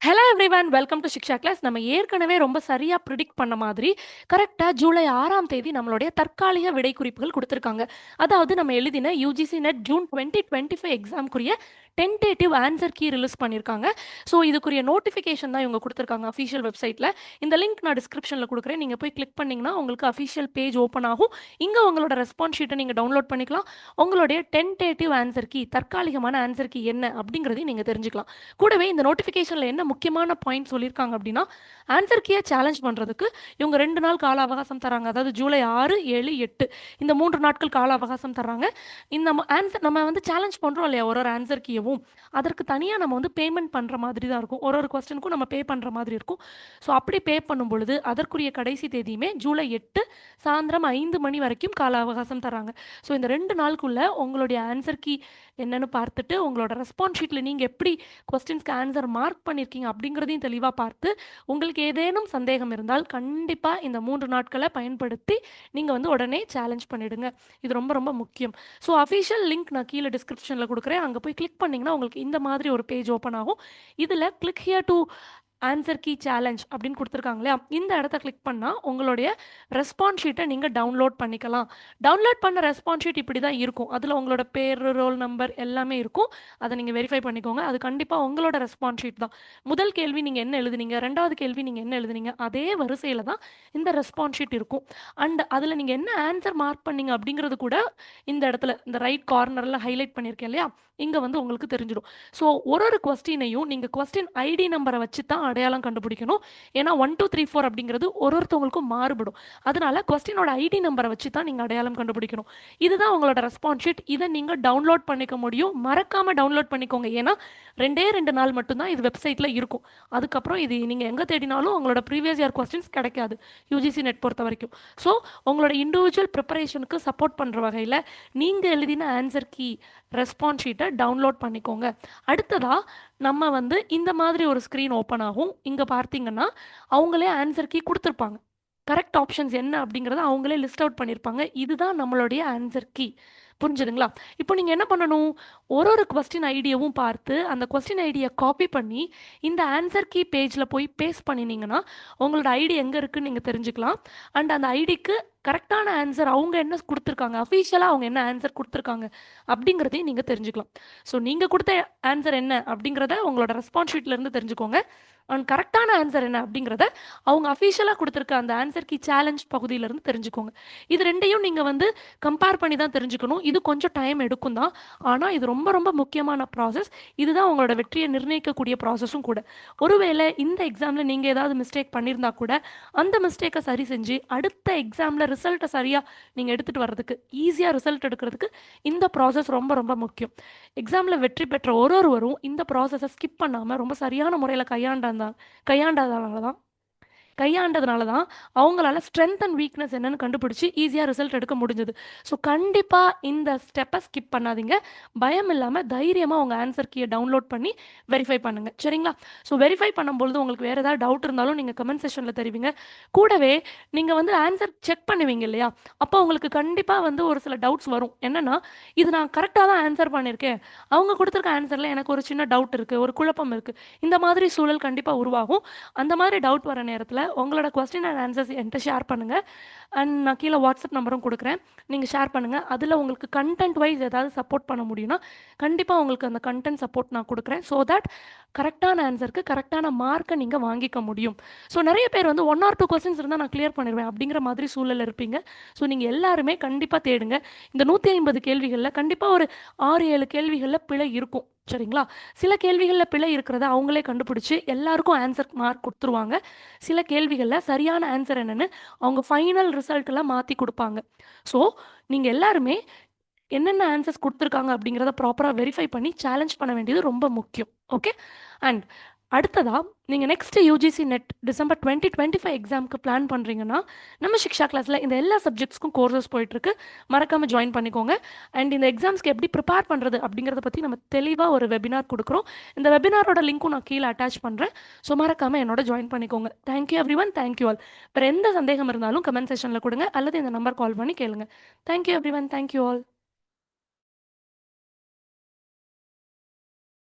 Hello everyone welcome to Shiksha class. நம்ம ஏற்கனவே ரொம்ப சரியா ப்ரிடிக்ட் பண்ண மாதிரி கரெக்டா ஜூலை 6ஆம் தேதி நம்மளுடைய தற்காலிக விடை குறிப்புகள் குடுத்துருக்காங்க. அதாவது நம்ம எழுதின யுஜிசி நெட் ஜூன் 2025 எக்ஸாம்க்குரிய டென்டேட்டிவ் ஆன்சர் கீ ரிலீஸ் பண்ணியிருக்காங்க. ஸோ இதுக்குரிய நோட்டிஃபிகேஷன் தான் இவங்க குடுத்துருக்காங்க அஃபிஷியல் வெப்சைட்ல. இந்த லிங்க் நான் டிஸ்கிரிப்ஷன்ல குடுக்குறேன். நீங்க போய் கிளிக் பண்ணீங்கன்னா உங்களுக்கு அஃபிஷியல் பேஜ் ஓப்பன் ஆகும். இங்க உங்களோட ரெஸ்பான்ஸ் ஷீட்டை நீங்க டவுன்லோட் பண்ணிக்கலாம். உங்களுடைய டென்டேட்டிவ் ஆன்சர் கீ தற்காலிகமான ஆன்சர் கீ என்ன அப்படிங்கிறதையும் நீங்க தெரிஞ்சுக்கலாம். கூடவே இந்த நோட்டிஃபிகேஷன்ல என்ன முக்கியமான பாயிண்ட் சொல்லியிருக்காங்க அப்படின்னா, ஆன்சர் கீயை சேலஞ்ச் பண்ணுறதுக்கு இவங்க 2 நாள் கால அவகாசம் தராங்க. அதாவது ஜூலை 6, 7, 8 இந்த 3 நாட்கள் கால அவகாசம் தராங்க. இந்த ஆன்சர் நம்ம வந்து சேலஞ்ச் பண்ணுறோம் இல்லையா, ஒரு ஆன்சர் கீயவும் அதற்கு தனியாக நம்ம வந்து பேமெண்ட் பண்ணுற மாதிரி தான் இருக்கும். ஒரு கொஸ்டினுக்கும் நம்ம பே பண்ணுற மாதிரி இருக்கும். ஸோ அப்படி பே பண்ணும் பொழுது அதற்குரிய கடைசி தேதியுமே ஜூலை 8 சாயந்தரம் 5 மணி வரைக்கும் கால அவகாசம் தராங்க. ஸோ இந்த 2 நாளுக்குள்ள உங்களுடைய ஆன்சர் கீ என்னன்னு பார்த்துட்டு உங்களோட ரெஸ்பான்ஸ் ஷீட்டில் நீங்கள் எப்படி கொஸ்டின்ஸ்க்கு ஆன்சர் மார்க் பண்ணியிருக்கீங்க அப்படிங்கிறதையும் தெளிவாக பார்த்து உங்களுக்கு ஏதேனும் சந்தேகம் இருந்தால் கண்டிப்பாக இந்த 3 நாட்களை பயன்படுத்தி நீங்கள் வந்து உடனே சேலஞ்ச் பண்ணிடுங்க. இது ரொம்ப ரொம்ப முக்கியம். ஸோ அஃபிஷியல் லிங்க் நான் கீழே டிஸ்கிரிப்ஷனில் கொடுக்குறேன். அங்கே போய் கிளிக் பண்ணிங்கன்னா உங்களுக்கு இந்த மாதிரி ஒரு பேஜ் ஓப்பன் ஆகும். இதில் click here to answer key challenge அப்படின்னு கொடுத்துருக்காங்க இல்லையா, இந்த இடத்த கிளிக் பண்ணால் உங்களுடைய ரெஸ்பான்ஸ் ஷீட்டை நீங்கள் டவுன்லோட் பண்ணிக்கலாம். டவுன்லோட் பண்ண ரெஸ்பான்ஸ் ஷீட் இப்படி தான் இருக்கும். அதில் உங்களோட பேர், ரோல் நம்பர் எல்லாமே இருக்கும். அதை நீங்கள் வெரிஃபை பண்ணிக்கோங்க. அது கண்டிப்பாக உங்களோட ரெஸ்பான்ஸ் ஷீட் தான். முதல் கேள்வி நீங்கள் என்ன எழுதுனீங்க, ரெண்டாவது கேள்வி நீங்கள் என்ன எழுதுனீங்க, அதே வரிசையில் தான் இந்த ரெஸ்பான்ஸ் ஷீட் இருக்கும். அண்ட் அதில் நீங்கள் என்ன ஆன்சர் மார்க் பண்ணீங்க அப்படிங்கிறது கூட இந்த இடத்துல இந்த ரைட் கார்னரில் ஹைலைட் பண்ணியிருக்கேன் இல்லையா, இங்கே வந்து உங்களுக்கு தெரிஞ்சிடும். ஸோ ஒரு கொஸ்டினையும் நீங்கள் கொஸ்டின் ஐடி நம்பரை வச்சு தான் அடையாளம் கண்டுபிடிக்கணும். ஏன்னா 1 2 3 4 அப்படிங்கிறது ஒருத்தவங்களுக்கும் மாறுபடும். அதனால கொஸ்டினோட ஐடி நம்பரை வச்சு தான் நீங்கள் அடையாளம் கண்டுபிடிக்கணும். இதுதான் உங்களோட ரெஸ்பான்ஸ் ஷீட். இதை நீங்கள் டவுன்லோட் பண்ணிக்க முடியும். மறக்காமல் டவுன்லோட் பண்ணிக்கோங்க. ஏன்னா 2 நாள் மட்டும்தான் இது வெப்சைட்டில் இருக்கும். அதுக்கப்புறம் இது நீங்கள் எங்கே தேடினாலும் உங்களோட ப்ரீவியஸ் இயர் கொஸ்டின்ஸ் கிடைக்காது யுஜிசி நெட் பொறுத்த வரைக்கும். ஸோ உங்களோட இண்டிவிஜுவல் ப்ரிப்பரேஷனுக்கு சப்போர்ட் பண்ணுற வகையில் நீங்கள் எழுதின ஆன்சர் கீ ரெஸ்பான்ஸ் ஷீட்டை டவுன்லோட் பண்ணிக்கோங்க. அடுத்ததாக நம்ம வந்து இந்த மாதிரி ஒரு ஸ்க்ரீன் ஓப்பன் ஆகும். இங்கே பார்த்தீங்கன்னா அவங்களே ஆன்சர் கீ கொடுத்துருப்பாங்க. கரெக்ட் ஆப்ஷன்ஸ் என்ன அப்படிங்கிறத அவங்களே லிஸ்ட் அவுட் பண்ணியிருப்பாங்க. இதுதான் நம்மளுடைய ஆன்சர் கீ. புரிஞ்சுதுங்களா? இப்போ நீங்கள் என்ன பண்ணணும், ஒரு கொஸ்டின் ஐடியாவும் பார்த்து அந்த கொஸ்டின் ஐடியை காப்பி பண்ணி இந்த ஆன்சர் கீ பேஜில் போய் பேஸ்ட் பண்ணினீங்கன்னா உங்களோட ஐடி எங்கே இருக்குன்னு நீங்கள் தெரிஞ்சுக்கலாம். அண்ட் அந்த ஐடிக்கு கரெக்டான ஆன்சர் அவங்க என்ன கொடுத்துருக்காங்க, அஃபீஷியலாக அவங்க என்ன ஆன்சர் கொடுத்துருக்காங்க அப்படிங்கிறதையும் நீங்கள் தெரிஞ்சுக்கலாம். ஸோ நீங்கள் கொடுத்த ஆன்சர் என்ன அப்படிங்கிறத உங்களோட ரெஸ்பான்ஸ் ஷீட்லேருந்து தெரிஞ்சுக்கோங்க. அண்ட் கரெக்டான ஆன்சர் என்ன அப்படிங்கிறத அவங்க அஃபீஷியலாக கொடுத்துருக்க அந்த ஆன்சர் கீ சேலஞ்ச் பகுதியிலேருந்து தெரிஞ்சுக்கோங்க. இது ரெண்டையும் நீங்கள் வந்து கம்பேர் பண்ணி தான் தெரிஞ்சுக்கணும். இது கொஞ்சம் டைம் எடுக்கும் தான். ஆனால் இது ரொம்ப ரொம்ப முக்கியமான ப்ராசஸ். இதுதான் உங்களோட வெற்றியை நிர்ணயிக்கக்கூடிய ப்ராசஸும் கூட. ஒருவேளை இந்த எக்ஸாமில் நீங்கள் ஏதாவது மிஸ்டேக் பண்ணியிருந்தா கூட அந்த மிஸ்டேக்கை சரி செஞ்சு அடுத்த எக்ஸாமில் ரிசல்ட்டை சரியாக நீங்கள் எடுத்துகிட்டு வர்றதுக்கு, ஈஸியாக ரிசல்ட் எடுக்கிறதுக்கு இந்த ப்ராசஸ் ரொம்ப ரொம்ப முக்கியம். எக்ஸாமில் வெற்றி பெற்ற ஒருவரும் இந்த ப்ராசஸை ஸ்கிப் பண்ணாமல் ரொம்ப சரியான முறையில் கையாண்டதுனால தான் அவங்களால ஸ்ட்ரென்த் அண்ட் வீக்னஸ் என்னன்னு கண்டுபிடிச்சி ஈஸியாக ரிசல்ட் எடுக்க முடிஞ்சது. ஸோ கண்டிப்பாக இந்த ஸ்டெப்பை ஸ்கிப் பண்ணாதீங்க. பயம் இல்லாமல் தைரியமாக உங்கள் ஆன்சர் கீயை டவுன்லோட் பண்ணி வெரிஃபை பண்ணுங்கள். சரிங்களா? ஸோ வெரிஃபை பண்ணும்பொழுது உங்களுக்கு வேறு ஏதாவது டவுட் இருந்தாலும் நீங்கள் கமெண்ட் செஷனில் தெரிவிங்க. கூடவே நீங்கள் வந்து ஆன்சர் செக் பண்ணுவீங்க இல்லையா, அப்போ உங்களுக்கு கண்டிப்பாக வந்து ஒரு சில டவுட்ஸ் வரும். என்னென்னா, இது நான் கரெக்டாக தான் ஆன்சர் பண்ணியிருக்கேன், அவங்க கொடுத்துருக்க ஆன்சரில் எனக்கு ஒரு சின்ன டவுட் இருக்குது, ஒரு குழப்பம் இருக்குது, இந்த மாதிரி சூழல் கண்டிப்பாக உருவாகும். அந்த மாதிரி டவுட் வர நேரத்தில் உங்களோட கொஸ்டின் அண்ட் ஆன்சர்ஸ் என்கிட்ட ஷேர் பண்ணுங்கள். அண்ட் நான் கீழே வாட்ஸ்அப் நம்பரும் கொடுக்குறேன். நீங்கள் ஷேர் பண்ணுங்கள். அதில் உங்களுக்கு கண்டென்ட் வைஸ் ஏதாவது சப்போர்ட் பண்ண முடியும்னா கண்டிப்பாக உங்களுக்கு அந்த கண்டென்ட் சப்போர்ட் நான் கொடுக்குறேன். ஸோ தட் கரெக்டான ஆன்சருக்கு கரெக்டான மார்க்கை நீங்கள் வாங்கிக்க முடியும். ஸோ நிறைய பேர் வந்து 1 or 2 கொஸ்டின்ஸ் இருந்தால் நான் கிளியர் பண்ணிடுவேன் அப்படிங்கிற மாதிரி சூழலில் இருப்பீங்க. ஸோ நீங்கள் எல்லாருமே கண்டிப்பாக தேடுங்க. இந்த 150 கேள்விகளில் கண்டிப்பாக ஒரு 6 7 கேள்விகளில் பிழை இருக்கும். சரிங்களா? சில கேள்விகளில் பிழை இருக்கிறத அவங்களே கண்டுபிடிச்சி எல்லாருக்கும் ஆன்சர் மார்க் கொடுத்துருவாங்க. சில கேள்விகளில் சரியான ஆன்சர் என்னென்னு அவங்க ஃபைனல் ரிசல்ட்டெல்லாம் மாற்றி கொடுப்பாங்க. ஸோ நீங்கள் எல்லாருமே என்னென்ன ஆன்சர்ஸ் கொடுத்துருக்காங்க அப்படிங்கிறத ப்ராப்பராக வெரிஃபை பண்ணி சேலஞ்ச் பண்ண வேண்டியது ரொம்ப முக்கியம். ஓகே? அண்ட் அடுத்ததாக நீங்கள் நெக்ஸ்ட் யுஜிசி நெட் டிசம்பர் 2025 எக்ஸாமுக்கு பிளான் பண்ணுறீங்கன்னா நம்ம சிக்ஷா கிளாஸில் இந்த எல்லா சப்ஜெக்ட்ஸ்க்கும் கோர்சஸ் போயிட்டுருக்கு. மறக்காமல் ஜாயின் பண்ணிக்கோங்க. அண்ட் இந்த எக்ஸாம்ஸ்க்கு எப்படி ப்ரிப்பேர் பண்ணுறது அப்படிங்கிறத பற்றி நம்ம தெளிவாக ஒரு வெபினார் கொடுக்குறோம். இந்த வெபினாரோட லிங்க்கும் நான் கீழே அட்டாச் பண்ணுறேன். ஸோ மறக்காமல் என்னோட ஜாயின் பண்ணிக்கோங்க. Thank you every one. Thank you all. வேறு எந்த சந்தேகம் இருந்தாலும் கமெண்ட் செஷனில் கொடுங்க அல்லது இந்த நம்பர் கால் பண்ணி கேளுங்க. Thank you every one. Thank you all.